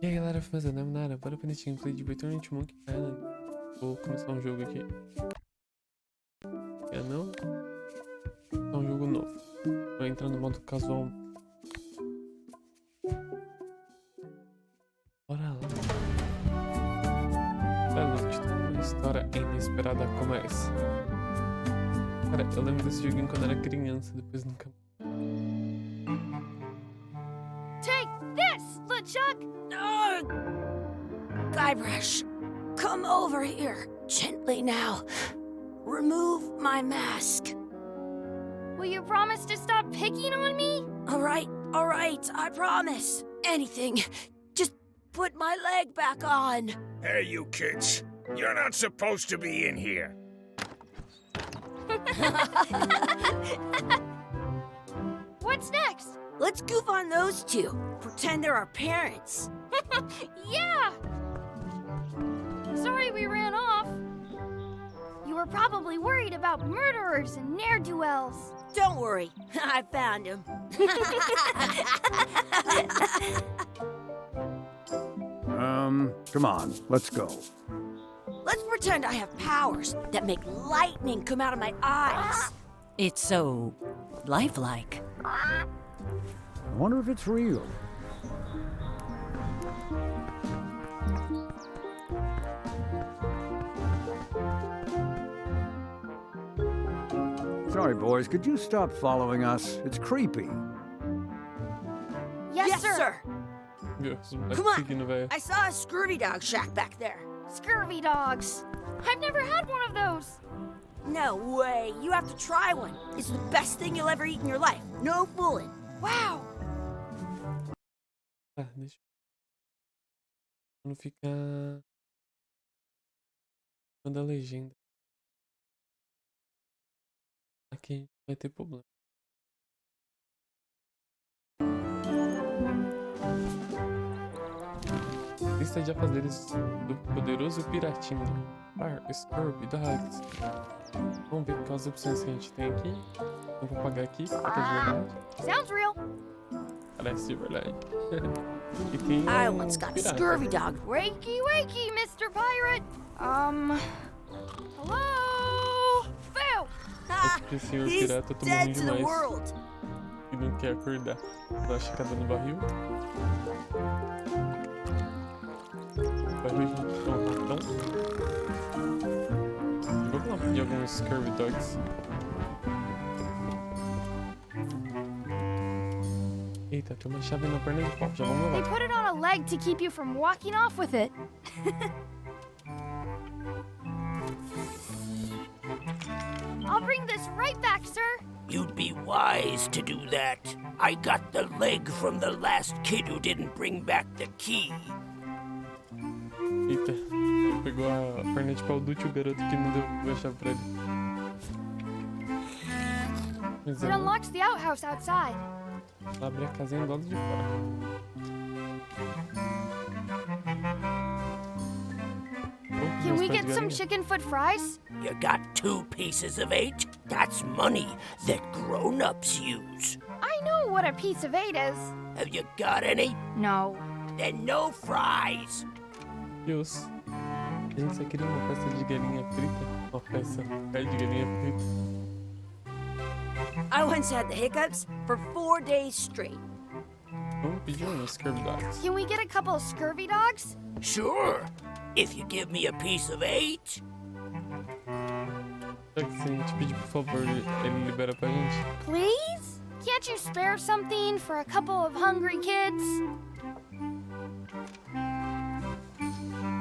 E aí galera, fazendo nada, bora pra esse gameplay de Return to Monkey Island. Vou começar um jogo aqui. É não? É um jogo novo. Vou entrar no modo casual. Bora lá. Uma história inesperada como essa. Cara, eu lembro desse joguinho quando eu era criança, depois nunca. Take this, LeChuck! Guybrush, come over here. Gently now. Remove my mask. Will you promise to stop picking on me? All right, I promise. Anything. Just put my leg back on. Hey, you kids. You're not supposed to be in here. What's next? Let's goof on those two. Pretend they're our parents. Yeah! Sorry we ran off. You were probably worried about murderers and ne'er-do-wells. Don't worry, I found him. Come on, let's go. Let's pretend I have powers that make lightning come out of my eyes. It's so lifelike. I wonder if it's real. Sorry, boys, could you stop following us? It's creepy. Yes, sir. Come on, I saw a scurvy dog shack back there. Scurvy dogs. I've never had one of those. No way, you have to try one. It's the best thing you'll ever eat in your life. No fooling. Wow. Ah, deixa eu não ficar. Manda a legenda. Aqui a gente vai ter problema. Lista de afazeres do poderoso piratinho. Scurvy Dogs. Vamos ver quais opções que a gente tem aqui. Eu vou pagar aqui, foto de verdade. Sounds real. Parece de verdade. E tem I once got a pirata. scurvy dog. Wakey, wakey, Mr. Pirate. Hello? Phil! Esse senhor He's pirata tomou dead ruim to the demais world. e não quer acordar. Dá uma checada no barril. O barril de um ratão. Vamos lá pedir alguns Scurvy Dogs. Eita, tem uma chave na perna de pau. Já vamos They levar. put it on a leg to keep you from walking off with it. I'll bring this right back, sir. You'd be wise to do that. I got the leg from the last kid who didn't bring back the key. Eita, pegou a perna de pau do tio garoto que não deu a chave pra ele. Mas It unlocks the outhouse outside. abre a casinha do lado de fora. Can we get some chicken foot fries? You got 2 pieces of 8? That's money that grown-ups use. I know what a piece of 8 is. Have you got any? No. Then no fries. Deus. A gente só queria uma peça de galinha frita. Uma peça de galinha frita. I once had the hiccups for 4 days straight. Vamos pedir uns Scurvy Dogs. Can we get a couple of scurvy dogs? Sure. If you give me a piece of 8. Só que se a gente pedir por favor, ele libera pra gente. Please? Can't you spare something for a couple of hungry kids?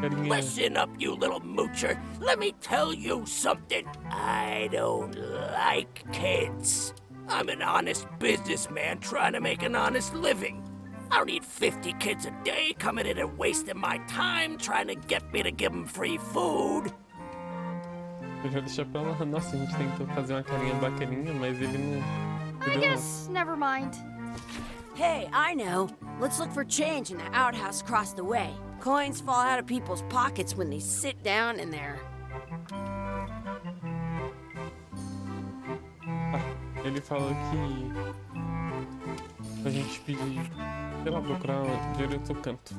Galinha. Listen up, you little moocher. Let me tell you something. I don't like kids. I'm an honest businessman trying to make an honest living. I don't need 50 kids a day coming in and wasting my time trying to get me to give them free food. Melhor deixar pra lá. Nossa, a gente tentou fazer uma carinha bacaninha, mas ele não. I guess never mind. Hey, I know. Let's look for change in the outhouse across the way. Coins fall out of people's pockets when they sit down in there. Ele falou que a gente pedir, sei lá, procurar dinheiro em outro canto.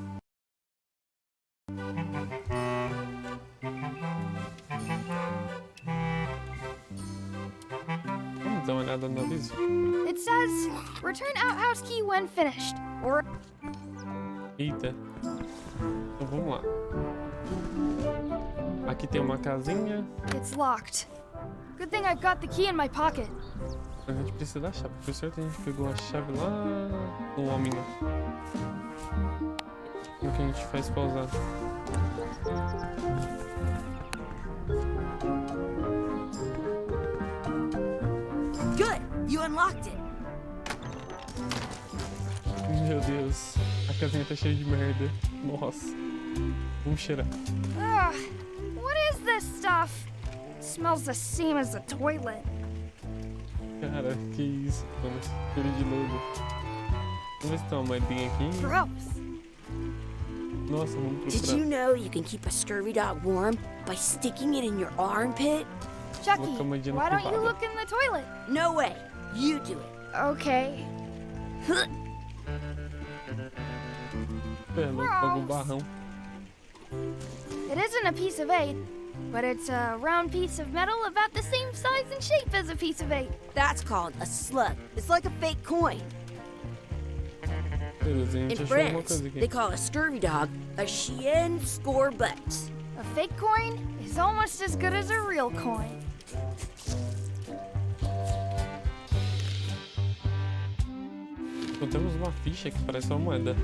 Vamos dar uma olhada no aviso? It says, return outhouse key when finished. Or Eita. Então vamos lá. Aqui tem uma casinha. it's locked. Good thing I've got the key in my pocket. A gente precisa da chave. Por certo, a gente pegou a chave lá no homem. Como que a gente faz pra usar? Good, you unlocked it. Meu Deus. A casinha tá cheia de merda. Nossa. Vamos cheirar. Ugh, what is this stuff? It smells the same as the toilet. Cara, que isso, mano. Cheiro de lodo. Vamos ver se tem uma moedinha aqui. Gross. Nossa, vamos Did procurar. you know you can keep a scurvy dog warm by sticking it in your armpit? Chucky, Look, I'm a why don't you privada. look in the toilet? No way. You do it. Okay. É, logo um barrão. It isn't a piece of 8, but it's a round piece of metal about the same size and shape as a piece of 8. That's called a slug. It's like a fake coin. Beleza, a In gente achou alguma France, coisa they aqui. call a scurvy dog a chien scorbut. A fake coin is almost as good as a real coin. Encontramos uma ficha que parece uma moeda.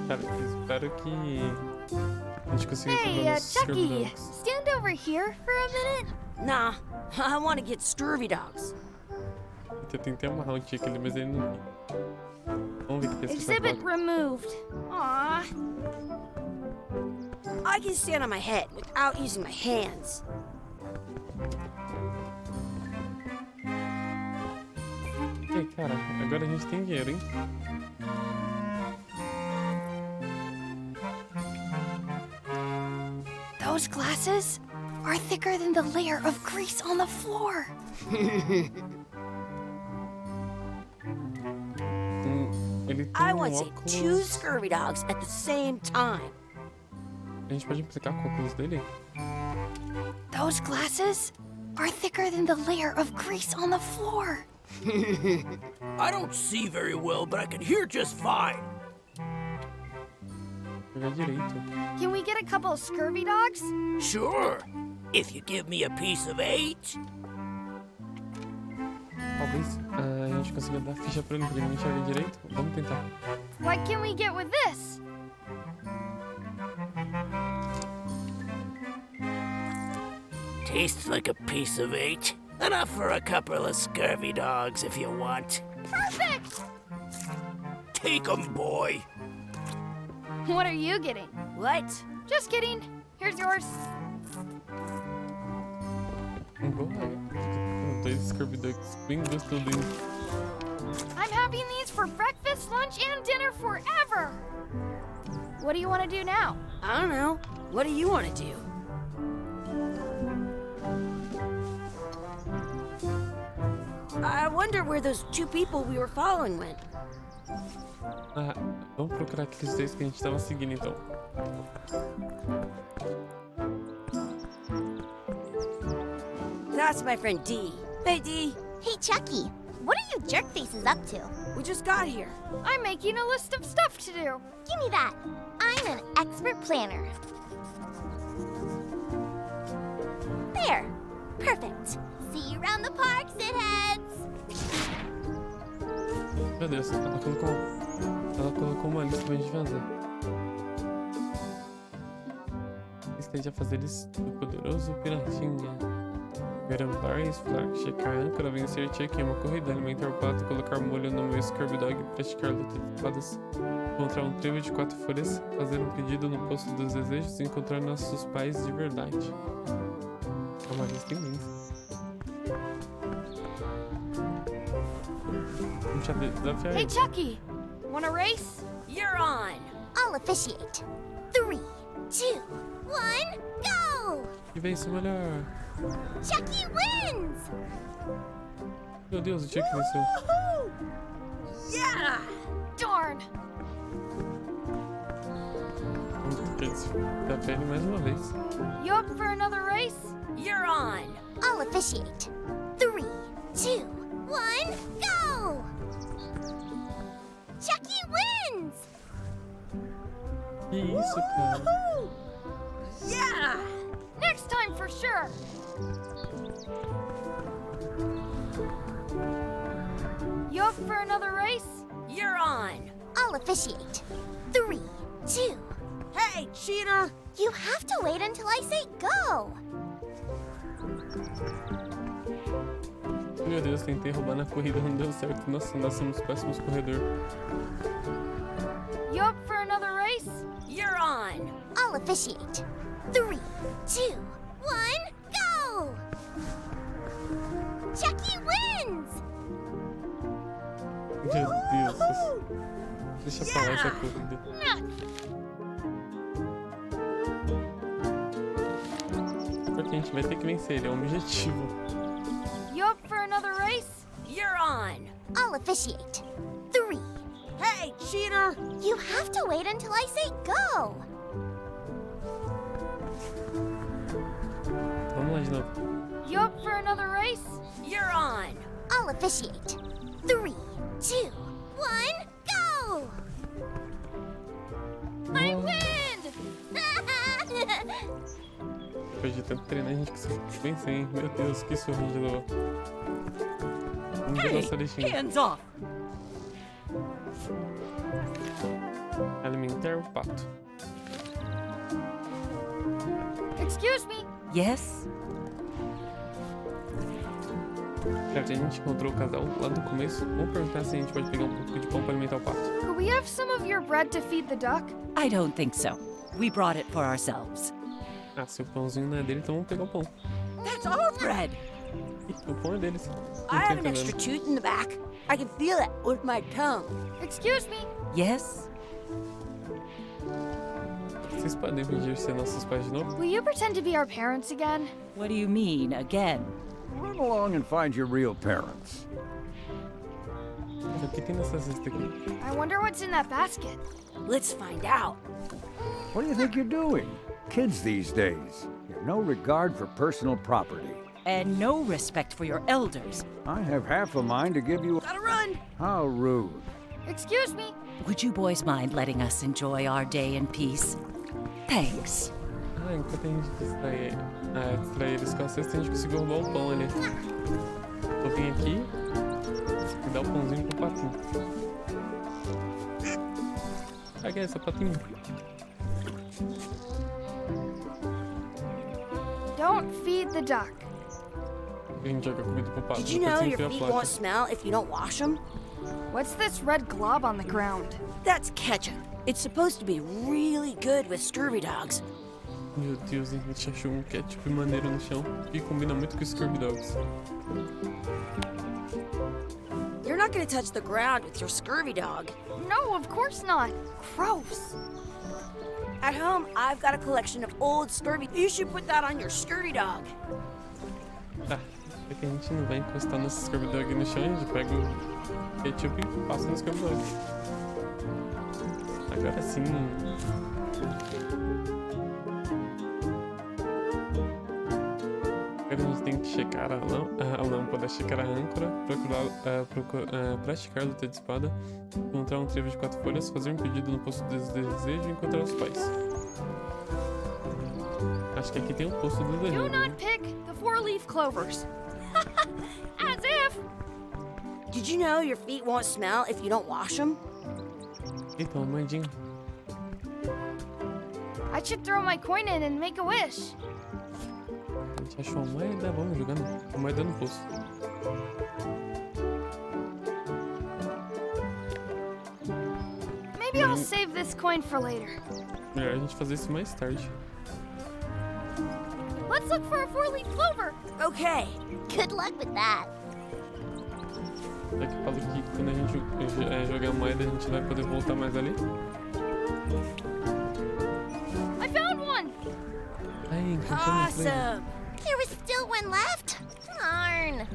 Cara, espero que a gente consiga Hey, salvar nossos Chucky, servidores. stand over here for a minute. Nah, I want to get scurvy dogs. Eu tentei amarrar um tique ali, mas ele não. Vamos ver o que é esse Exhibit sapato. removed. Aw, I can stand on my head without using my hands. Ei, cara, agora a gente tem dinheiro, hein? those glasses are thicker than the layer of grease on the floor. Ele tem I um want to see two óculos. scurvy dogs at the same time. A gente pode implicar com o óculos dele? Those glasses are thicker than the layer of grease on the floor. I don't see very well, but I can hear just fine. Pegar direito. Can we get a couple of scurvy dogs? Sure, if you give me a piece of 8. Talvez a gente consiga dar ficha pra ele não enxerga direito. Vamos tentar. What can we get with this? Tastes like a piece of 8. Enough for a couple of scurvy dogs if you want. Perfect! Take 'em, boy. What are you getting? What? Just kidding. Here's yours. Dois Scurvy-Ducks bem gostosinhos. I'm having these for breakfast, lunch, and dinner forever. What do you want to do now? I don't know. What do you want to do? I wonder where those two people we were following went. Ah, vamos procurar aqueles dois que a gente tava seguindo então. That's my friend Dee. Hey, Dee. Hey, Chucky, what are you jerk faces up to? We just got here. I'm making a list of stuff to do. Give me that. I'm an expert planner. There. Perfect. See you around the park, shitheads. Meu Deus, ela colocou uma lista pra gente fazer. Esteja a fazer isso do poderoso piratinha. Ver ampar, esflar, checar a âncora, vencer check em uma corrida, alimentar o pato, colocar molho no meu Scurvy Dog, praticar luta de espadas, encontrar um trio de 4 folhas, fazer um pedido no posto dos desejos e encontrar nossos pais de verdade. É uma lista imensa. Vamos já desafiar Hey, ele. Chucky, want a race? You're on. I'll officiate. 3, 2, 1, go! E vem isso melhor. Chucky wins! Meu Deus, o Chuck venceu. Yeah! Darn! Da pele mais uma vez. You up for another race? You're on! I'll officiate. 3, 2, 1, go! Chucky wins! Que isso, cara? Yeah! Next time for sure! You up for another race? You're on! I'll officiate. 3, 2. Hey, cheater! You have to wait until I say go. Meu Deus, tentei roubar na corrida, não deu certo. Nossa, nós somos péssimos corredor. You up for another race? You're on! I'll officiate. 3, 2, 1, go! Chucky wins! Meu Deus. Deixa pra lá essa corrida. Só que a gente vai ter que vencer, ele é um objetivo. You up for another race? You're on! I'll officiate. 3. Hey, cheater! You have to wait until I say go. Vamos lá de novo. You up for another race? You're on! I'll officiate. 3, 2, 1, go! I win! Depois de tanto treinar, a gente conseguiu vencer, hein? Meu Deus, que sorriso de novo. Vamos ver nossa listinha. Hands off! Alimentar o pato. Excuse me. Yes? Cara, a gente encontrou o casal lá do começo. Vamos perguntar se a gente pode pegar um pouco de pão para alimentar o pato. Could we have some of your bread to feed the duck? I don't think so. We brought it for ourselves. Ah, se o pãozinho não é dele, então vamos pegar o pão. That's our bread! Ih, o pão é deles. I Não tô have an extra entendendo. tooth in the back. I can feel it with my tongue. Excuse me. Yes? Vocês podem fingir ser nossos pais de novo? Will you pretend to be our parents again? What do you mean, again? Run along and find your real parents. O que tem nessa cesta aqui? I wonder what's in that basket. Let's find out. What do you think you're doing? Kids these days. You have no regard for personal property. And no respect for your elders. I have half a mind to give you... Gotta run! How rude. Excuse me. Would you boys mind letting us enjoy our day in peace? Thanks. Ah, enquanto a gente distrai eles com a cesta, a gente conseguiu roubar o pão ali. Vou vir aqui e dar o pãozinho pro patinho. Pega essa, patinho. Don't feed the duck. A gente joga comida pro pato. Did you depois know a gente your enfia a feet placa. won't smell if you don't wash them? What's this red glob on the ground? That's ketchup. It's supposed to be really good with scurvy dogs. Meu Deus, a gente achou um ketchup maneiro no chão que combina muito com os Scurvy Dogs. You're not gonna touch the ground with your scurvy dog. No, of course not. Gross. At home, I've got a collection of old scurvy. You should put that on your scurvy dog. Tá, é que a gente não vai encostar nossos Scurvy Dog no chão, a gente pega o ketchup e passa nos Scurvy Dog. Agora sim. Agora a gente tem que checar a lâmpada, checar a âncora, praticar luta de espada, encontrar um trevo de 4 folhas, fazer um pedido no posto do desejo e encontrar os pais. Acho que aqui tem um posto do Do desejo. not pick the 4-leaf clovers. As if. Did you know your feet won't smell if you don't wash them? Então, mandinho. I should throw my coin in and make a wish. A gente achou a moeda, vamos jogando a moeda no poço. Maybe I'll save this coin for later. Melhor a gente fazer isso mais tarde. Let's look for a 4-leaf clover. Okay. Good luck with that. Já que falo que quando a gente jogar a moeda, a gente vai poder voltar mais ali. I found one. Aí, encontramos ele. Awesome. There was still one left. Darn.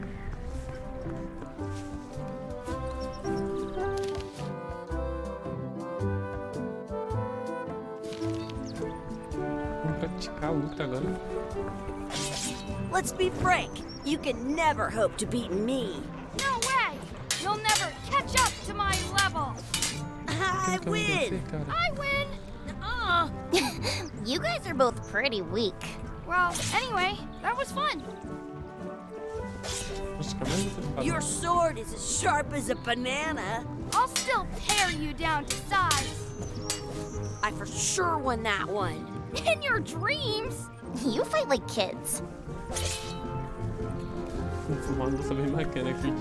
Vamos praticar a luta agora. Let's be frank. You can never hope to beat me. No way! You'll never catch up to my level. I Quem que vai win. vencer, cara? I win. You guys are both pretty weak. Well, anyway, that was fun. Acho que é mais luta. Your sword is as sharp as a banana. I'll still pare you down to size. I for sure won that one. In your dreams. You fight like kids. Uma luta bem bacana, Kurt.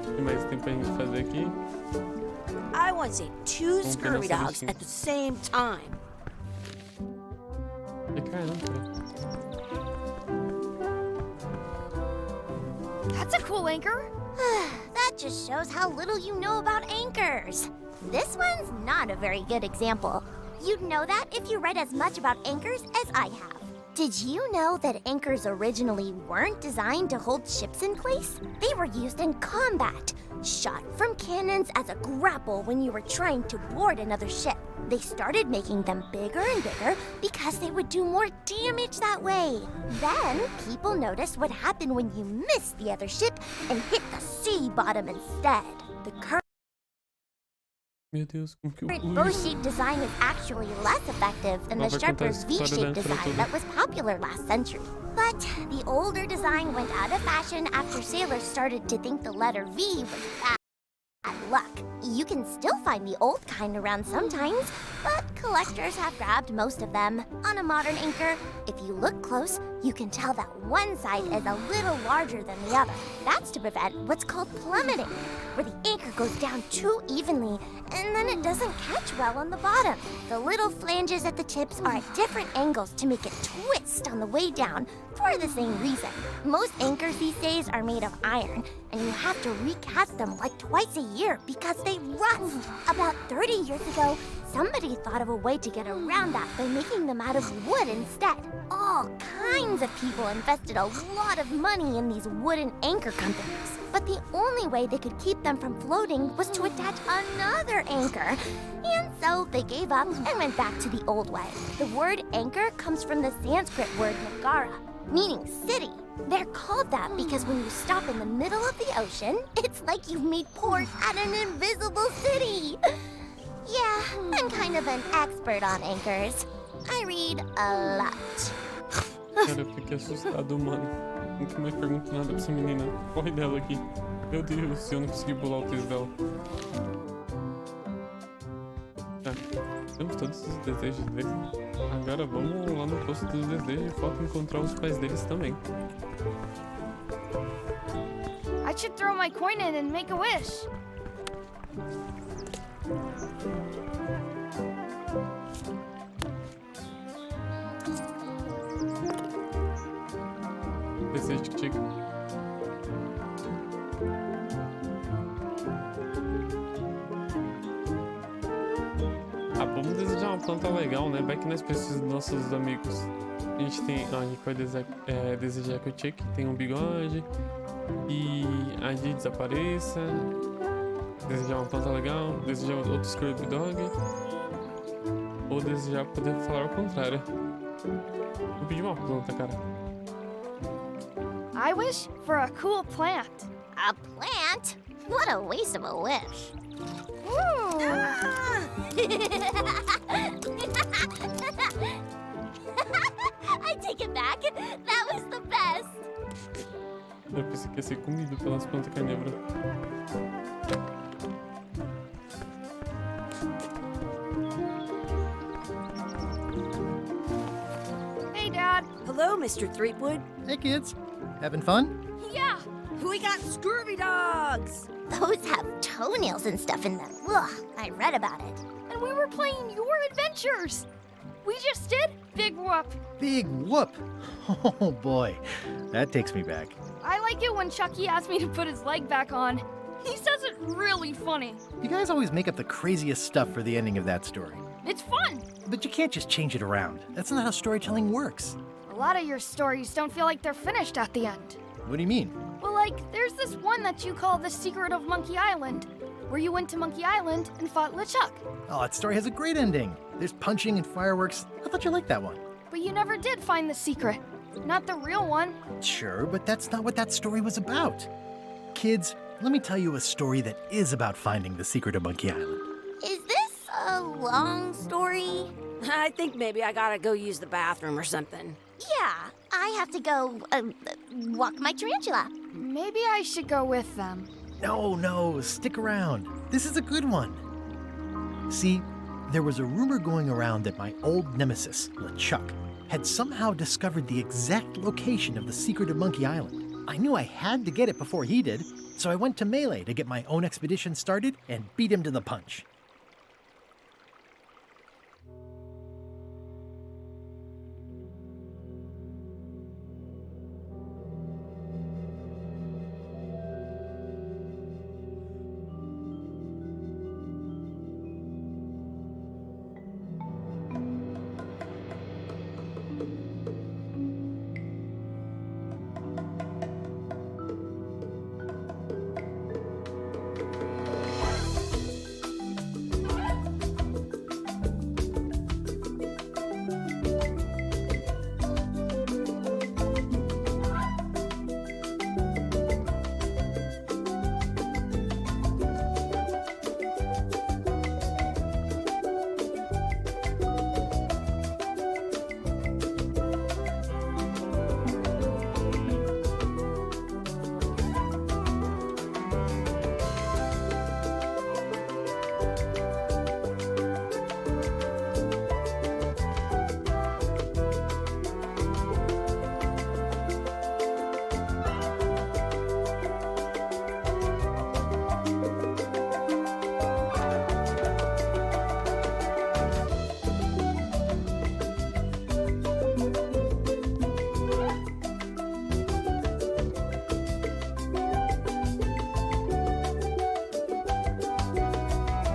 Tem mais tempo pra gente fazer aqui. I once ate two Vamos ver scurvy nossa dogs listinha. at the same time. E caramba. That's a cool anchor. That just shows how little you know about anchors. This one's not a very good example. You'd know that if you read as much about anchors as I have. Did you know that anchors originally weren't designed to hold ships in place? They were used in combat, shot from cannons as a grapple when you were trying to board another ship. They started making them bigger and bigger because they would do more damage that way. Then, people noticed what happened when you missed the other ship and hit the sea bottom instead. The Meu Deus, como que eu current fui? bow-shaped design is actually less effective than the Vai contar sharper a história da V-shaped âncora design toda. that was popular last century. But the older design went out of fashion after sailors started to think the letter V was bad luck. You can still find the old kind around sometimes, but collectors have grabbed most of them. On a modern anchor, if you look close, you can tell that one side is a little larger than the other. That's to prevent what's called plummeting, where the anchor goes down too evenly and then it doesn't catch well on the bottom. The little flanges at the tips are at different angles to make it twist on the way down for the same reason. Most anchors these days are made of iron, and you have to recast them like twice a year because they rust. About 30 years ago, somebody thought of a way to get around that by making them out of wood instead. All kinds of people invested a lot of money in these wooden anchor companies. But the only way they could keep them from floating was to attach another anchor. And so they gave up and went back to the old way. The word anchor comes from the Sanskrit word nagara, meaning city. They're called that because when you stop in the middle of the ocean, it's like you've made port at an invisible city. Yeah, I'm kind of an expert on anchors. I read a lot. Cara, eu fiquei assustado, mano. Nunca mais pergunto nada pra essa menina. Corre dela aqui. Meu Deus, eu não consegui pular o texto dela. Tá, temos todos os desejos deles. Agora vamos lá no posto dos desejos e falta encontrar os pais deles também. I should throw my coin in and make a wish. Desejo que chega. Ah, vamos desejar uma planta legal, né? Vai que nós precisamos dos nossos amigos. A gente tem. Ah, a gente vai desejar que o Chuck tenha um bigode. E a Dee desapareça. Desejar uma planta legal. Desejar outro Scrubby Dog. Ou desejar poder falar ao contrário. Vou pedir uma planta, cara. I wish for a cool plant. A plant? What a waste of a wish. Ooh. I take it back. That was the best. Eu pensei que ia ser comido pelas plantas carnívoras. Hey, Dad. Hello, Mr. Threepwood. Hey kids, having fun? Yeah. We got scurvy dogs. Those have toenails and stuff in them. Ugh, I read about it. And we were playing your adventures. We just did Big Whoop. Big whoop! Oh boy, that takes me back. I like it when Chucky asks me to put his leg back on. He says it really funny. You guys always make up the craziest stuff for the ending of that story. It's fun. But you can't just change it around. That's not how storytelling works. lot of your stories don't feel like they're finished at the end. What do you mean? Well, like, there's this one that you call The Secret of Monkey Island, where you went to Monkey Island and fought LeChuck. Oh, that story has a great ending. There's punching and fireworks. I thought you liked that one. But you never did find the secret. Not the real one. Sure, but that's not what that story was about. Kids, let me tell you a story that is about finding the secret of Monkey Island. Is this a long story? I think maybe I gotta go use the bathroom or something. Yeah, I have to go walk my tarantula. Maybe I should go with them. No, stick around. This is a good one. See, there was a rumor going around that my old nemesis, LeChuck, had somehow discovered the exact location of the secret of Monkey Island. I knew I had to get it before he did, so I went to Melee to get my own expedition started and beat him to the punch.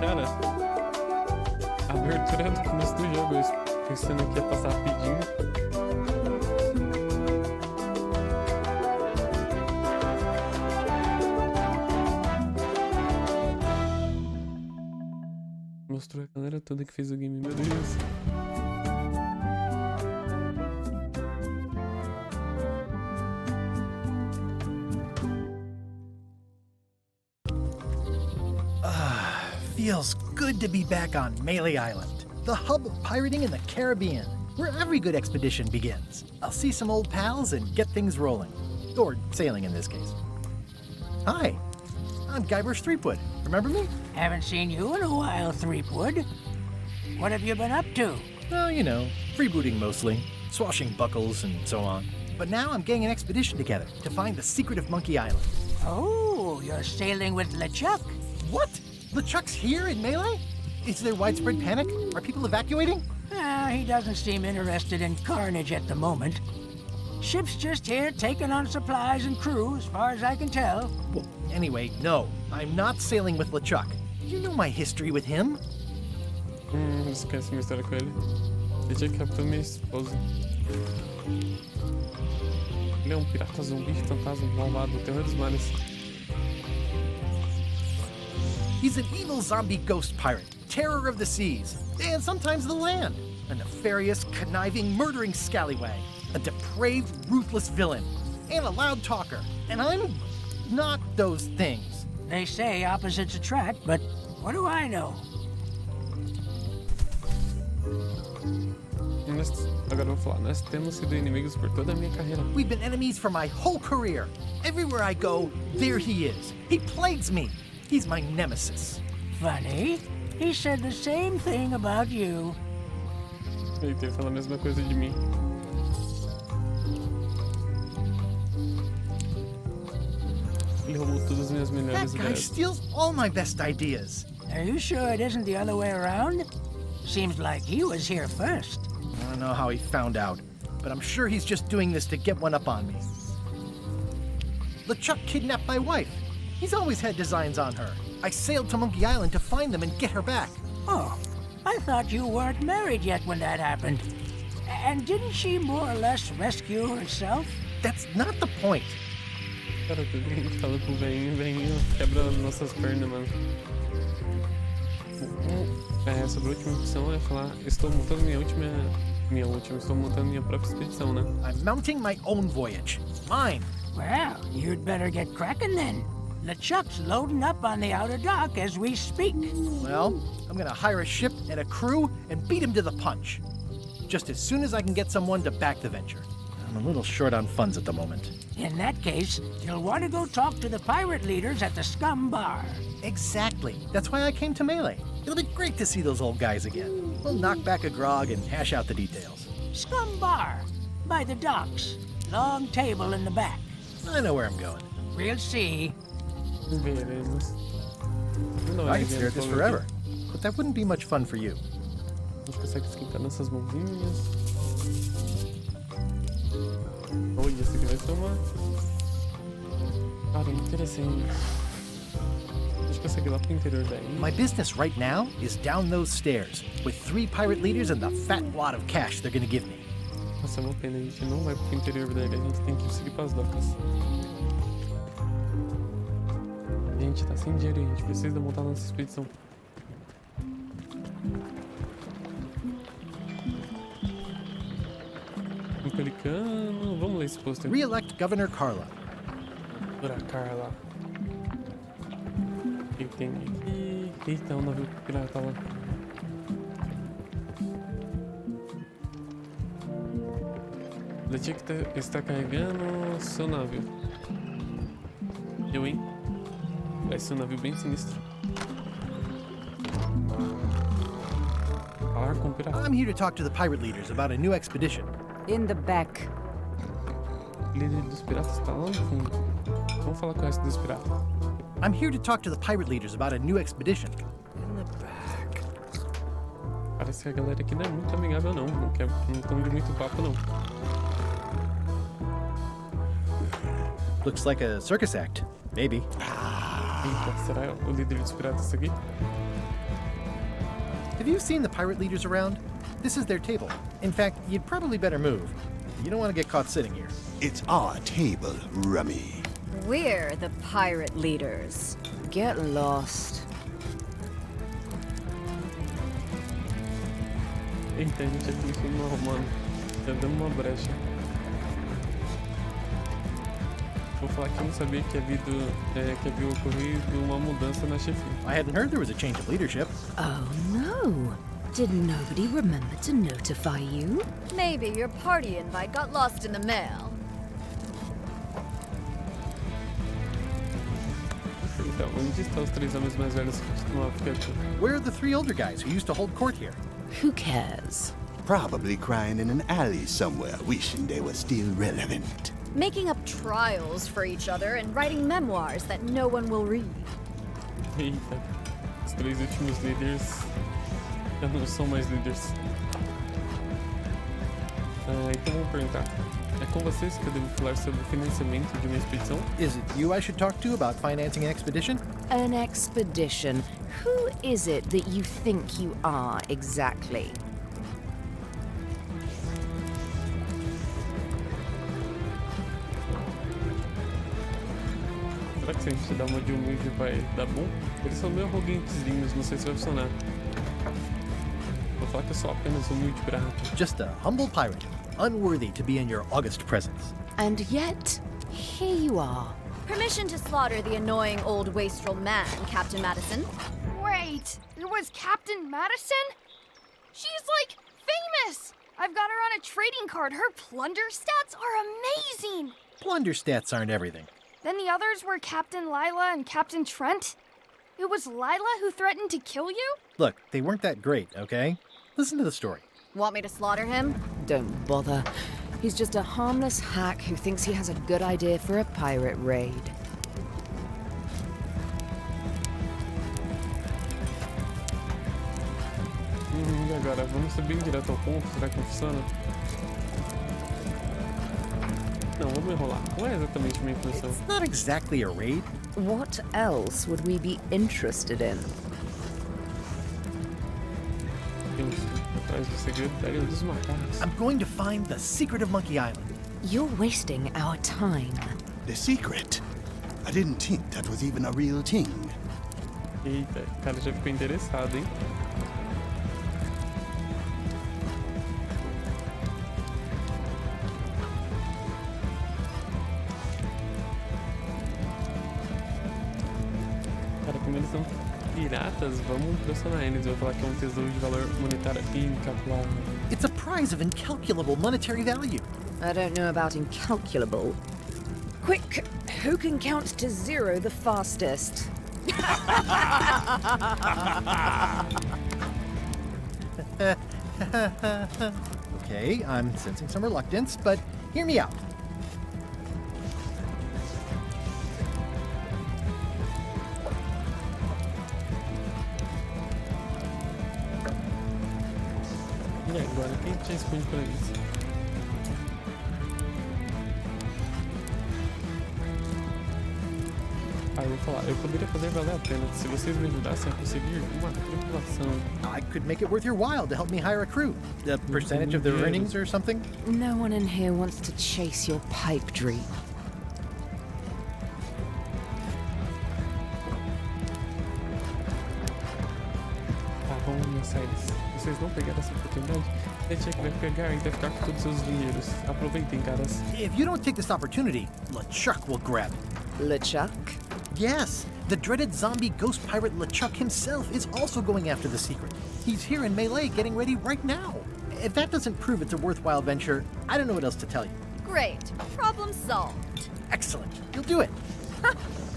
Cara, a abertura do começo do jogo, eu pensando que ia passar rapidinho. Mostrou a galera toda que fez o game, meu Deus. Feels good to be back on Melee Island, the hub of pirating in the Caribbean, where every good expedition begins. I'll see some old pals and get things rolling. Or sailing in this case. Hi, I'm Guybrush Threepwood. Remember me? Haven't seen you in a while, Threepwood. What have you been up to? Oh, you know, freebooting mostly, swashing buckles and so on. But now I'm getting an expedition together to find the secret of Monkey Island. Oh, you're sailing with LeChuck. What? LeChuck's here in Melee? Is there widespread panic? Are people evacuating? He doesn't seem interested in carnage at the moment. Ship's just here taking on supplies and crew, as far as I can tell. Well, anyway, no, I'm not sailing with LeChuck. You know my history with him. Esquece minha história com ele. Ele tinha capturado minha esposa. Ele é um pirata zumbi, fantasma, malvado, o terror dos mares. He's an evil zombie ghost pirate, terror of the seas, and sometimes the land. A nefarious, conniving, murdering scallywag. A depraved, ruthless villain. And a loud talker. And I'm not those things. They say opposites attract, but what do I know? Agora eu vou falar, nós temos sido inimigos por toda a minha carreira. We've been enemies for my whole career. Everywhere I go, there he is. He plagues me. He's my nemesis. Funny. He said the same thing about you. Ele fala a mesma coisa de mim. Ele roubou todas as minhas melhores That guy ideias. steals all my best ideas. Are you sure it isn't the other way around? Seems like he was here first. I don't know how he found out, but I'm sure he's just doing this to get one up on me. LeChuck kidnapped my wife. He's always had designs on her. I sailed to Monkey Island to find them and get her back. Oh, I thought you weren't married yet when that happened. And didn't she more or less rescue herself? That's not the point. Cara, tudo que a gente fala pro velhinho quebra nossas pernas, mano. Sobre a última missão, eu ia falar, estou montando estou montando minha própria expedição, né? I'm mounting my own voyage. Mine. Well, you'd better get cracking then. LeChuck's loading up on the outer dock as we speak. Well, I'm gonna hire a ship and a crew and beat him to the punch. Just as soon as I can get someone to back the venture. I'm a little short on funds at the moment. In that case, you'll want to go talk to the pirate leaders at the Scum Bar. Exactly. That's why I came to Melee. It'll be great to see those old guys again. We'll knock back a grog and hash out the details. Scum Bar, by the docks. Long table in the back. I know where I'm going. We'll see. Veremos. I could stare at this forever, but that wouldn't be much fun for you. A gente consegue esquentar nossas mãozinhas. Olha, essa aqui vai ser uma... Cara, interessante. A gente consegue ir lá pro interior daí. My business right now is down those stairs, with 3 pirate leaders and the fat wad of cash they're gonna give me. Nossa, é uma pena, a gente não vai pro interior daí, a gente tem que seguir pras docas. A gente tá sem dinheiro e a gente precisa montar nossa expedição. Um pelicano. Vamos ler esse pôster. Re-elect Governor Carla. Dora Carla. O que tem aqui? Eita, um navio pirata lá. Letícia que está carregando seu navio. Eu, hein? Vai ser um navio bem sinistro. Falar com pirata. I'm here to talk to the pirate leaders about a new expedition. In the back. O líder dos piratas está lá no fundo. Vamos falar com o resto dos piratas. I'm here to talk to the pirate leaders about a new expedition. Parece que a galera aqui não é muito amigável não. Não estão de muito papo não. Looks like a circus act. Maybe. Eita, será o líder dos piratas aqui? Have you seen the pirate leaders around? This is their table. In fact, you'd probably better move. You don't want to get caught sitting here. It's our table, Rummy. We're the pirate leaders. Get lost. Eita, a gente aqui foi arrumando. Já dando uma brecha. Vou falar que eu não sabia que havia ocorrido uma mudança na chefia. I hadn't heard there was a change of leadership. Oh no. Did nobody remember to notify you? Maybe your party invite got lost in the mail. Então, onde estão os 3 homens mais velhos que costumavam ficar aqui? Where are the 3 older guys who used to hold court here? Who cares? Probably crying in an alley somewhere, wishing they were still relevant. Making up trials for each other and writing memoirs that no one will read. Eita, os 3 últimos líderes já não são mais líderes. Então vamos perguntar. É com vocês que eu devo falar sobre o financiamento de uma expedição? Is it you I should talk to about financing an expedition? An expedition. Who is it that you think you are exactly? Será que se a gente dá uma de humilde vai dar bom? Eles são meio arrogantezinhos, não sei se vai funcionar. Vou falar que eu sou apenas humilde pirata. Just a humble pirate, unworthy to be in your august presence. And yet, here you are. Permission to slaughter the annoying old wastrel man, Captain Madison. Wait, it was Captain Madison? She's like famous! I've got her on a trading card. Her plunder stats are amazing! Plunder stats aren't everything. Then the others were Captain Lila and Captain Trent? It was Lila who threatened to kill you? Look, they weren't that great, okay? Listen to the story. Want me to slaughter him? Don't bother. He's just a harmless hack who thinks he has a good idea for a pirate raid. E agora, vamos ser bem direto ao ponto, será que funciona? Não, vamos enrolar. Qual é exatamente a minha função? It's not exactly a raid. What else would we be interested in? Entendi. atrás do segredo da Ilha dos Macacos. I'm going to find the secret of Monkey Island. You're wasting our time. The secret? I didn't think that was even a real thing. Eita, o cara já ficou interessado, hein? Cara, como eles são piratas, vamos impressionar eles. Eu vou falar que é um tesouro de valor monetário incalculável. It's a prize of incalculable monetary value. I don't know about incalculable. Quick, who can count to 0 the fastest? Okay, I'm sensing some reluctance, but hear me out. E agora, quem te responde pra isso? Ah, eu vou falar, eu poderia fazer valer a pena se vocês me ajudassem a conseguir uma tripulação. I could make it worth your while to help me hire a crew. A percentage of their earnings or something? No one in here wants to chase your pipe dream. Tá, vamos nessa eles. Vocês não pegaram essa oportunidade? LeChuck vai pegar e vai ficar com todos os seus dinheiros. Aproveitem, caras. If you don't take this opportunity, LeChuck will grab it. LeChuck? Yes, the dreaded zombie ghost pirate LeChuck himself is also going after the secret. He's here in Melee getting ready right now. If that doesn't prove it's a worthwhile venture, I don't know what else to tell you. Great. Problem solved. Excellent. You'll do it.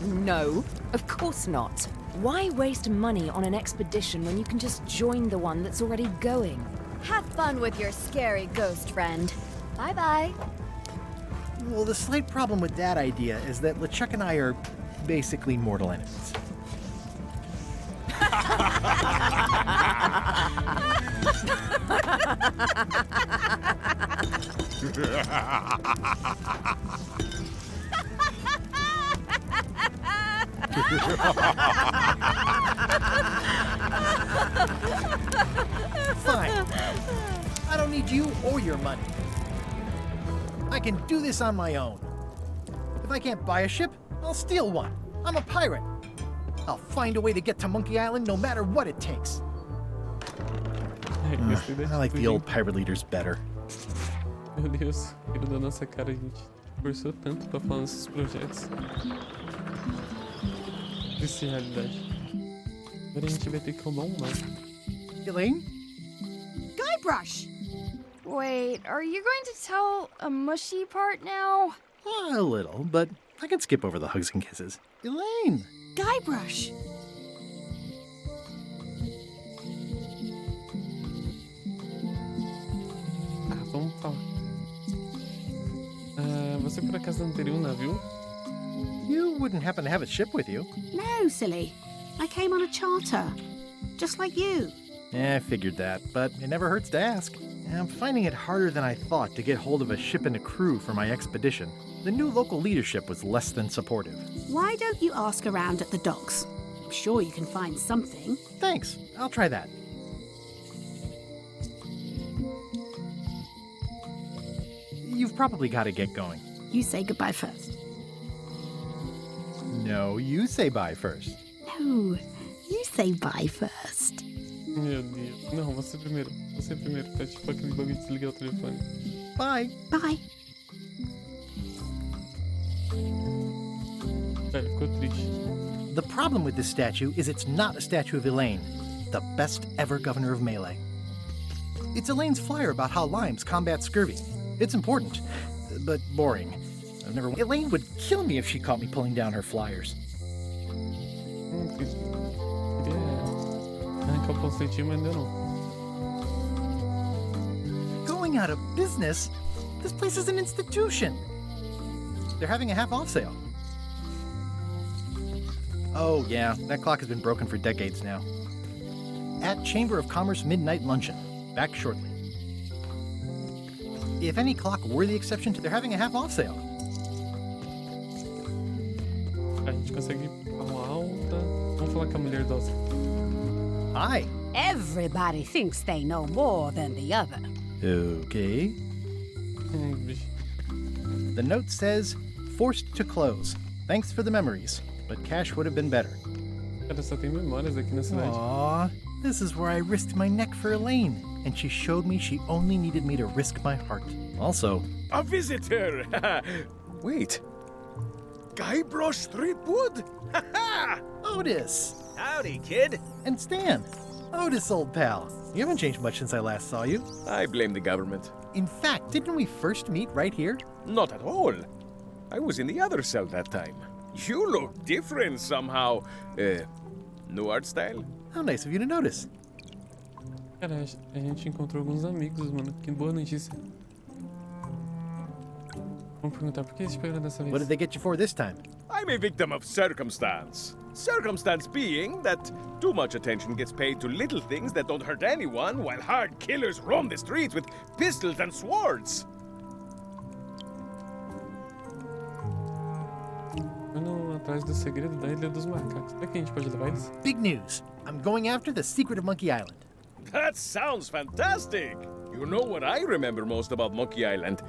No, of course not. Why waste money on an expedition when you can just join the one that's already going? Have fun with your scary ghost friend. Bye-bye. Well, the slight problem with that idea is that LeChuck and I are basically mortal enemies. Fine. I don't need you or your money. I can do this on my own. If I can't buy a ship, I'll steal one. I'm a pirate. I'll find a way to get to Monkey Island no matter what it takes. I like the old pirate leaders better. Meu Deus, ele da nossa cara, a gente forçou tanto pra falar nesses projetos. Isso é realidade. Agora a gente vai ter que roubar um mar. Elaine? Guybrush! Wait, are you going to tell a mushy part now? A little, but I can skip over the hugs and kisses. Elaine! Guybrush! Ah, vamos falar. Você por acaso não teria um navio? You wouldn't happen to have a ship with you. No, silly. I came on a charter. Just like you. I figured that, but it never hurts to ask. I'm finding it harder than I thought to get hold of a ship and a crew for my expedition. The new local leadership was less than supportive. Why don't you ask around at the docks? I'm sure you can find something. Thanks. I'll try that. You've probably got to get going. You say goodbye first. No, you say bye first. No, you say bye first. Meu Deus. Não, você primeiro. Você primeiro. Tá tipo aquele bagulho de desligar o telefone. Bye. Bye. Velho, ficou triste. The problem with this statue is it's not a statue of Elaine, the best ever governor of Melee. It's Elaine's flyer about how limes combat scurvy. It's important, but boring. Elaine would kill me if she caught me pulling down her flyers. Queria arrancar o concetinho, mas ainda não. Going out of business? This place is an institution. They're having a half-off sale. Oh, yeah, that clock has been broken for decades now. At Chamber of Commerce Midnight Luncheon. Back shortly. If any clock were the exception, they're having a half-off sale. A gente consegue falar alta. Vamos falar com a mulher idosa. Hi, Everybody thinks they know more than the other. Okay. Ai, bicho. The note says, forced to close. Thanks for the memories, but cash would have been better. Cara, só tem memórias aqui na cidade. Aw, this is where I risked my neck for Elaine, and she showed me she only needed me to risk my heart. Also, a visitor! Wait. Guybrush Threepwood? Otis! Howdy, kid. And Stan. Otis, old pal. You haven't changed much since I last saw you. I blame the government. In fact, didn't we first meet right here? Not at all. I was in the other cell that time. You look different somehow. New art style? How nice of you to notice. Cara, a gente encontrou alguns amigos, mano. Que boa notícia. Vamos perguntar por que eles te pegaram dessa vez. What did they get you for this time? I'm a victim of circumstance. Circumstance being that too much attention gets paid to little things that don't hurt anyone, while hard killers roam the streets with pistols and swords. Mano, atrás do segredo da Ilha dos Macacos. Será que a gente pode levar eles? Big news. I'm going after the secret of Monkey Island. That sounds fantastic! You know what I remember most about Monkey Island?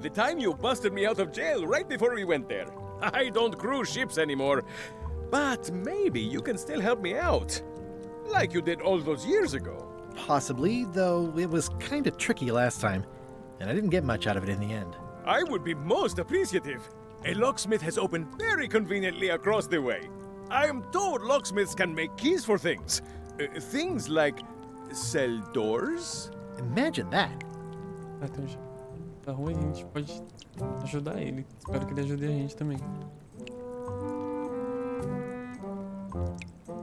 The time you busted me out of jail right before we went there. I don't cruise ships anymore, but maybe you can still help me out. Like you did all those years ago. Possibly, though it was kind of tricky last time, and I didn't get much out of it in the end. I would be most appreciative. A locksmith has opened very conveniently across the way. I am told locksmiths can make keys for things. Things like cell doors? Imagine that. Da rua a gente pode ajudar ele. Espero que ele ajude a gente também.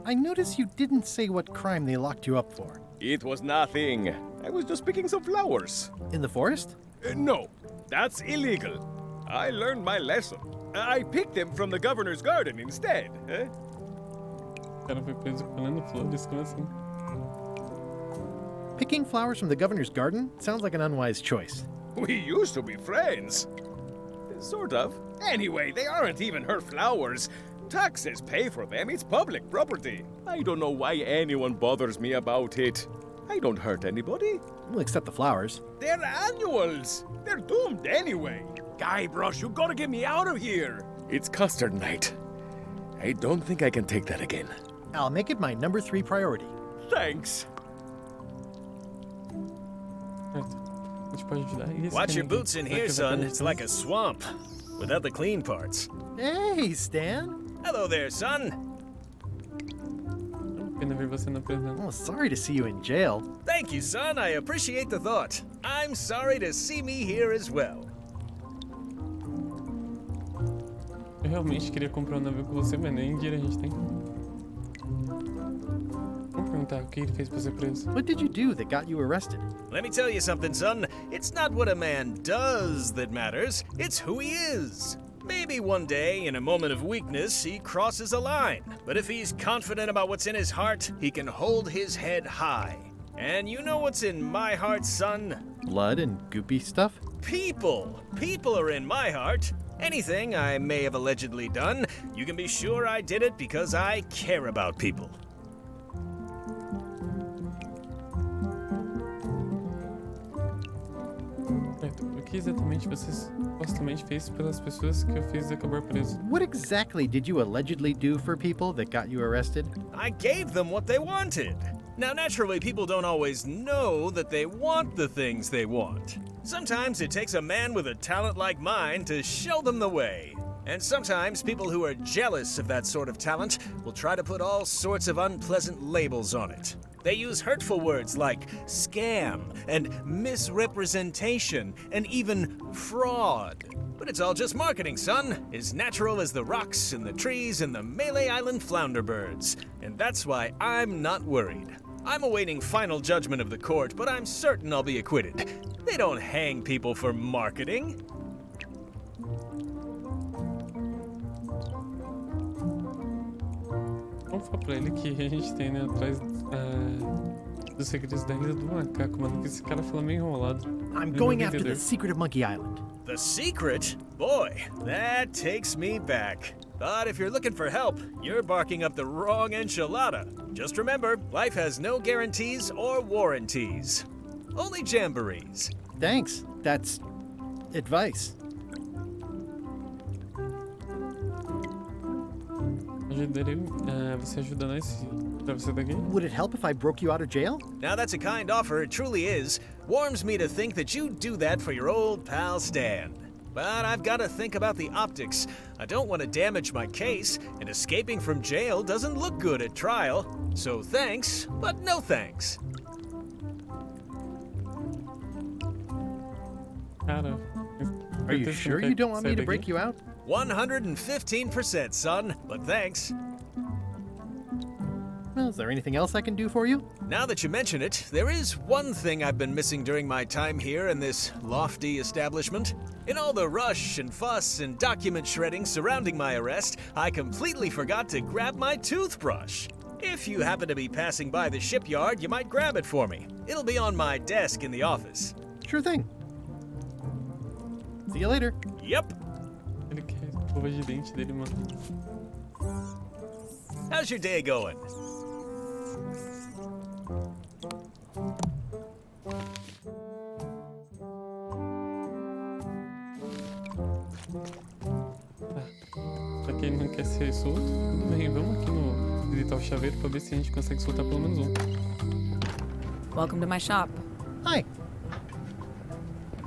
I notice you didn't say what crime they locked you up for. It was nothing. I was just picking some flowers. In the forest? No, that's illegal. I learned my lesson. I picked them from the governor's garden instead. O cara foi preso colhendo flores, como assim? Picking flowers from the governor's garden sounds like an unwise choice. We used to be friends. Sort of. Anyway, they aren't even her flowers. Taxes pay for them. It's public property. I don't know why anyone bothers me about it. I don't hurt anybody. Well, except the flowers. They're annuals. They're doomed anyway. Guybrush, you gotta get me out of here. It's custard night. I don't think I can take that again. I'll make it my number 3 priority. Thanks. A gente pode ajudar. E esse Watch your caninho? boots in Será here, que vai son. dar It's like a swamp. Without the clean parts. Hey, Stan. Hello there, son. Pena ver você na prisão. Oh, sorry to see you in jail. Thank you, son. I appreciate the thought. I'm sorry to see me here as well. Eu realmente queria comprar um navio com você, mas nem dinheiro a gente tem. Vamos perguntar o que ele fez pra ser preso. What did you do that got you arrested? Let me tell you something, son. It's not what a man does that matters. It's who he is. Maybe one day, in a moment of weakness, he crosses a line. But if he's confident about what's in his heart, he can hold his head high. And you know what's in my heart, son? Blood and goopy stuff? People. People are in my heart. Anything I may have allegedly done, you can be sure I did it because I care about people. O que exatamente você supostamente fez pelas pessoas que eu fiz acabar preso? What exactly did you allegedly do for people that got you arrested? I gave them what they wanted. Now, naturally, people don't always know that they want the things they want. Sometimes it takes a man with a talent like mine to show them the way. And sometimes people who are jealous of that sort of talent will try to put all sorts of unpleasant labels on it. They use hurtful words like scam and misrepresentation and even fraud. But it's all just marketing, son. As natural as the rocks and the trees and the Malay Island flounder birds. And that's why I'm not worried. I'm awaiting final judgment of the court, but I'm certain I'll be acquitted. They don't hang people for marketing. Vamos falar pra ele que a gente tem, né, atrás dos segredos da Ilha do Macaco, mano, que esse cara fala meio enrolado. I'm going after the secret of Monkey Island. The secret? Boy, that takes me back. But if you're looking for help, you're barking up the wrong enchilada. Just remember, life has no guarantees or warranties. Only jamborees. Thanks. That's advice. Você ajuda nós pra você daqui? Would it help if I broke you out of jail? Now that's a kind offer, it truly is. Warms me to think that you'd do that for your old pal Stan. But I've got to think about the optics. I don't want to damage my case, and escaping from jail doesn't look good at trial. So thanks, but no thanks. Cara, Are you sure you don't want me to break you out? 115%, son, but thanks. Well, is there anything else I can do for you? Now that you mention it, there is one thing I've been missing during my time here in this lofty establishment. In all the rush and fuss and document shredding surrounding my arrest, I completely forgot to grab my toothbrush. If you happen to be passing by the shipyard, you might grab it for me. It'll be on my desk in the office. Sure thing. See you later. Yep. Ele quer escova de dente dele, mano. How's your day going? Pra quem não quer ser solto, tudo bem, vamos aqui no visitar o chaveiro pra ver se a gente consegue soltar pelo menos um. Welcome to my shop. Hi.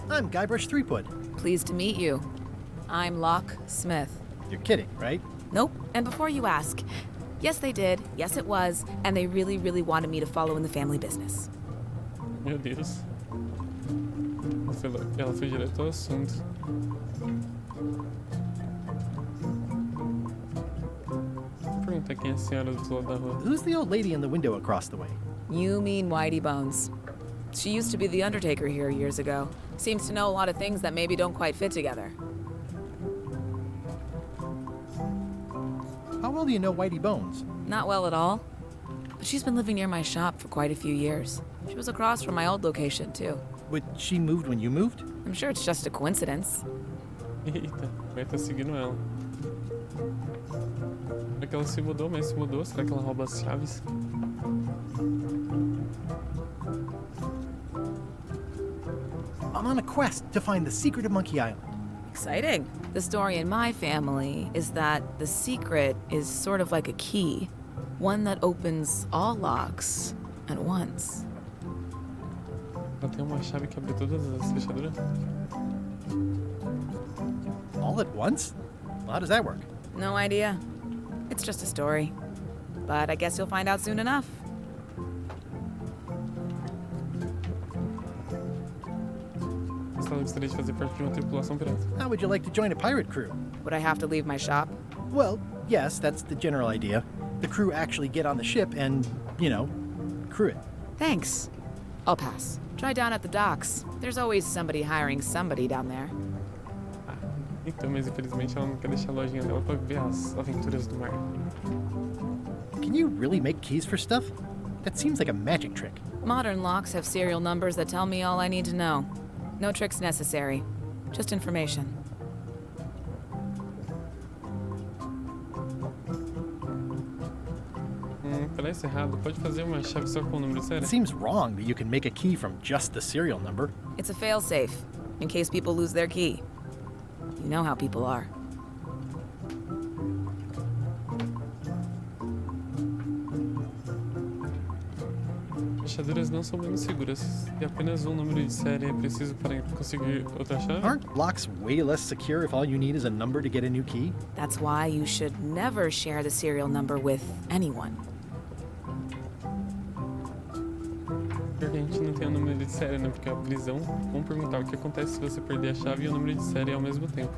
I'm Guybrush Threepwood. Pleased to meet you. I'm Locke Smith. You're kidding, right? Nope. And before you ask, yes, they did. Yes, it was. And they really, really wanted me to follow in the family business. Meu Deus. Ela foi direto ao assunto. Vou perguntar quem é a senhora do outro lado da rua. Who's the old lady in the window across the way? You mean Whitey Bones. She used to be the undertaker here years ago. Seems to know a lot of things that maybe don't quite fit together. How well do you know Whitey Bones? Not well at all. But she's been living near my shop for quite a few years. She was across from my old location, too. But she moved when you moved? I'm sure it's just a coincidence. Eita, vai tá seguindo ela. Será que ela se mudou, mas se mudou? Será que ela rouba as chaves? I'm on a quest to find the secret of Monkey Island. Exciting. The story in my family is that the secret is sort of like a key, one that opens all locks at once. Ela tem uma chave que abre todas as fechaduras? All at once? Well, how does that work? No idea. It's just a story. But I guess you'll find out soon enough. Ela gostaria de fazer parte de uma tripulação pirata. How would you like to join a pirate crew? Would I have to leave my shop? Well, yes, that's the general idea. The crew actually get on the ship and, crew it. Thanks. I'll pass. Try down at the docks. There's always somebody hiring somebody down there. Então, mas infelizmente ela não quer deixar a lojinha dela pra ver as aventuras do mar. Can you really make keys for stuff? That seems like a magic trick. Modern locks have serial numbers that tell me all I need to know. No tricks necessary. Just information. Parece errado. Pode fazer uma chave só com o número de série? It seems wrong that you can make a key from just the serial number. It's a failsafe, in case people lose their key. You know how people are. Fechaduras não são menos seguras. E apenas um número de série é preciso para conseguir outra chave? Aren't locks way less secure if all you need is a number to get a new key? That's why you should never share the serial number with anyone. Porque a gente não tem o número de série, né? Porque é a prisão. Vamos perguntar o que acontece se você perder a chave e o número de série ao mesmo tempo.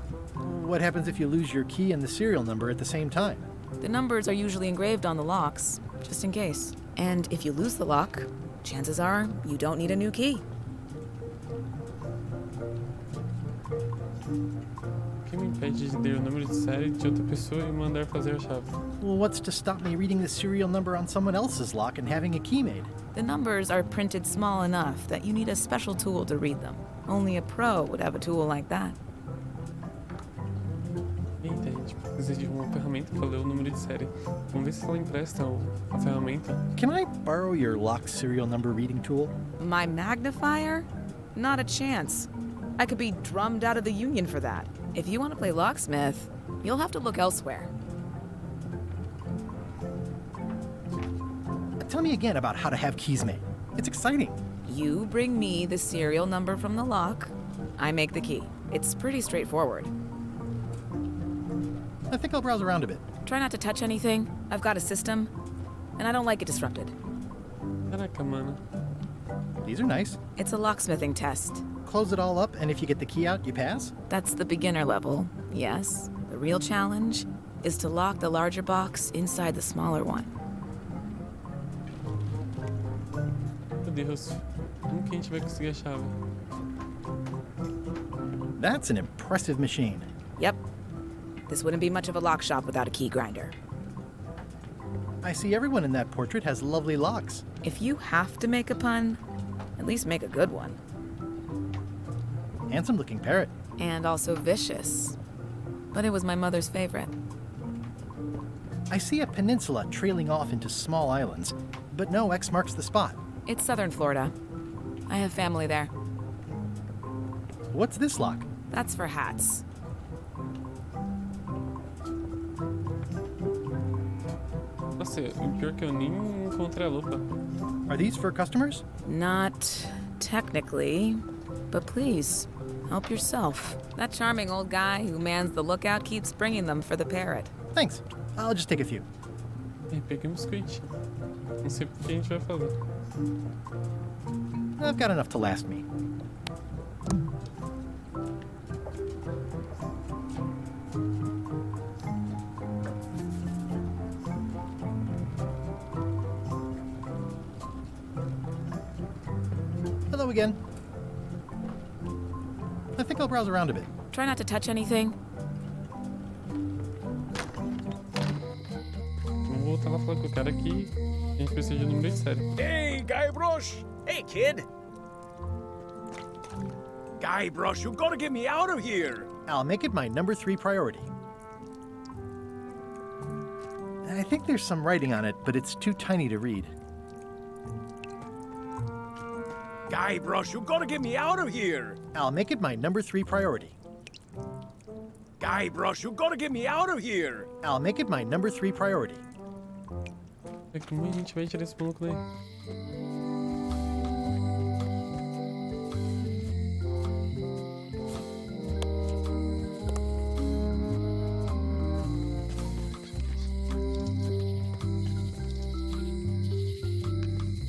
What happens if you lose your key and the serial number at the same time? The numbers are usually engraved on the locks, just in case. And if you lose the lock, chances are you don't need a new key. O que me impede de ler o número de série de outra pessoa e mandar fazer a chave? Well, what's to stop me reading the serial number on someone else's lock and having a key made? The numbers are printed small enough that you need a special tool to read them. Only a pro would have a tool like that. Eita, gente. Precisa de uma ferramenta para ler o número de série. Vamos ver se ela empresta a ferramenta. Can I borrow your lock serial number reading tool? My magnifier? Not a chance. I could be drummed out of the union for that. If you want to play locksmith, you'll have to look elsewhere. Tell me again about how to have keys made. It's exciting. You bring me the serial number from the lock. I make the key. It's pretty straightforward. I think I'll browse around a bit. Try not to touch anything. I've got a system, and I don't like it disrupted. Caraca, mano. These are nice. It's a locksmithing test. Close it all up, and if you get the key out, you pass? That's the beginner level, yes. The real challenge is to lock the larger box inside the smaller one. Meu Deus. Como que a gente vai conseguir a chave? That's an impressive machine. Yep. This wouldn't be much of a lock shop without a key grinder. I see everyone in that portrait has lovely locks. If you have to make a pun, at least make a good one. Handsome-looking parrot. And also vicious. But it was my mother's favorite. I see a peninsula trailing off into small islands, but no X marks the spot. It's southern Florida. I have family there. What's this lock? That's for hats. Nossa, o pior que eu nem encontrei a lupa. Are these for customers? Not technically, but please, help yourself. That charming old guy who mans the lookout keeps bringing them for the parrot. Thanks. I'll just take a few. E peguei um biscoito. Não sei o que a gente vai fazer. I've got enough to last me. Hello again. I think I'll browse around a bit. Try not to touch anything. Vamos voltar lá falar com o cara aqui. A gente precisa de número de série. Hey, Guybrush! Hey, kid. Guybrush, you gotta get me out of here! I'll make it my number 3 priority. I think there's some writing on it, but it's too tiny to read. Guybrush, you gotta get me out of here! I'll make it my number 3 priority. Guybrush, you gotta get me out of here! I'll make it my number 3 priority. Como a gente vai tirar esse maluco daí?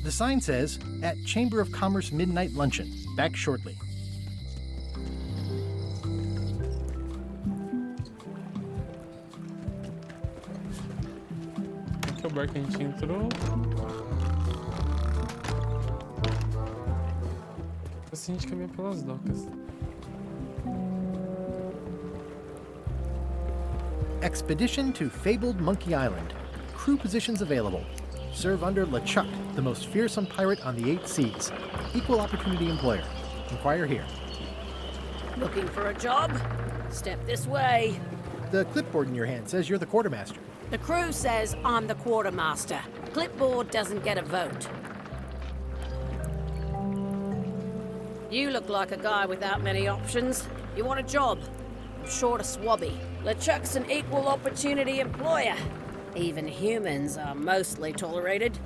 The sign says, at Chamber of Commerce Midnight Luncheon. Back shortly. Aqui é o bar que a gente entrou. Assim a gente caminha pelas docas. Expedition to Fabled Monkey Island. Crew positions available. Serve under LeChuck, the most fearsome pirate on the 8 seas. Equal opportunity employer. Inquire here. Looking for a job? Step this way. The clipboard in your hand says you're the quartermaster. The crew says I'm the quartermaster. Clipboard doesn't get a vote. You look like a guy without many options. You want a job? I'm short a swabby. LeChuck's an equal opportunity employer. Even humans are mostly tolerated.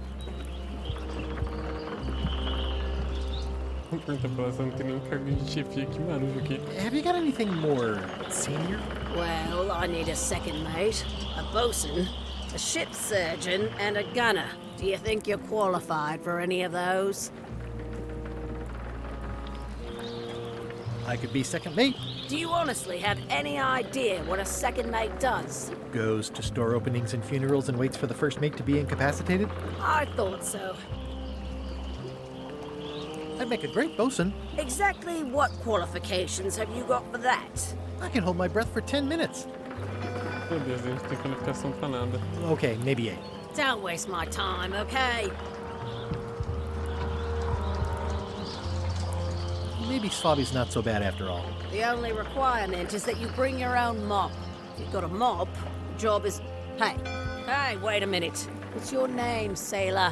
Vamos perguntar pra ela se não tem nenhum cargo de chefia aqui, mano, aqui. Have you got anything more senior? Well, I need a second mate, a bosun, a ship surgeon, and a gunner. Do you think you're qualified for any of those? I could be second mate. Do you honestly have any idea what a second mate does? Goes to store openings and funerals and waits for the first mate to be incapacitated? I thought so. I'd make a great bosun. Exactly what qualifications have you got for that? I can hold my breath for 10 minutes. Meu Deus, a gente tem qualificação pra nada. Okay, maybe 8. Don't waste my time, okay? Maybe Swabby's not so bad after all. The only requirement is that you bring your own mop. you've got a mop, the job is... Hey, wait a minute. What's your name, sailor?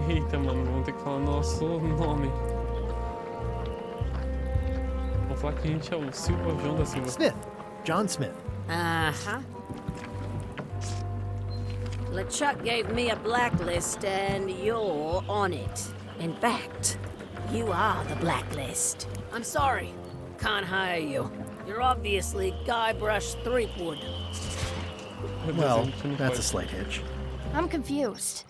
Eita, mano, vamos ter que falar nosso nome. Vamos falar que a gente é o Silva, João da Silva. Smith. John Smith. Uh-huh. LeChuck gave me a blacklist, and you're on it. In fact, you are the blacklist. I'm sorry. Can't hire you. You're obviously Guybrush Threepwood. Well, that's a slight hitch. I'm confused.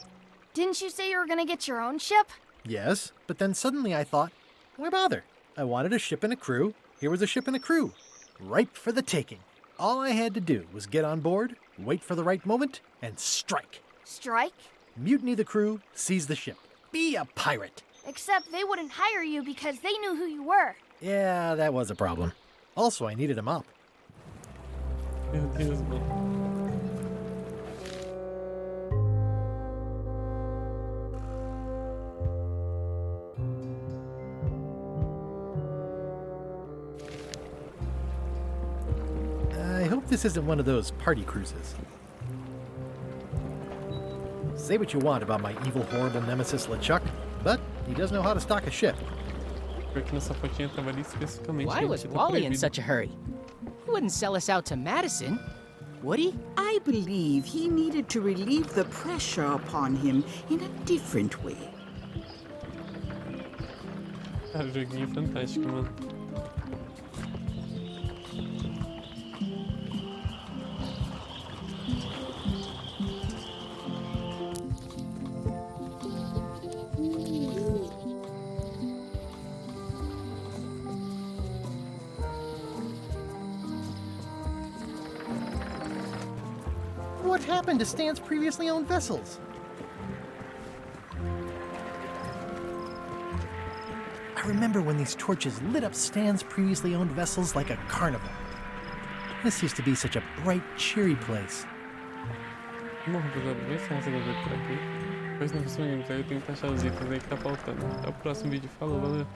Didn't you say you were gonna get your own ship? Yes, but then suddenly I thought, why bother? I wanted a ship and a crew. Here was a ship and a crew. Ripe for the taking. All I had to do was get on board, wait for the right moment, and strike. Strike? Mutiny the crew, seize the ship. Be a pirate. Except they wouldn't hire you because they knew who you were. Yeah, that was a problem. Also, I needed a mop. Meu Deus, mano. I hope this isn't one of those party cruises. Say what you want about my evil, horrible nemesis LeChuck, but he does know how to stock a ship. Porque nessa fotinha tava ali especificamente. Why was Wally in such a hurry? He wouldn't sell us out to Madison, would he? I believe he needed to relieve the pressure upon him in a different way. Cara, o joguinho é fantástico, mano. What happened to Stan's previously owned vessels? I remember when these torches lit up Stan's previously owned vessels like a carnival. This used to be such a bright, cheery place. Bom, rapaziada, vai ser essa galera por aqui. Depois na próxima gameplay eu tenho que achar os itens aí que tá faltando. Até o próximo vídeo. Falou, valeu!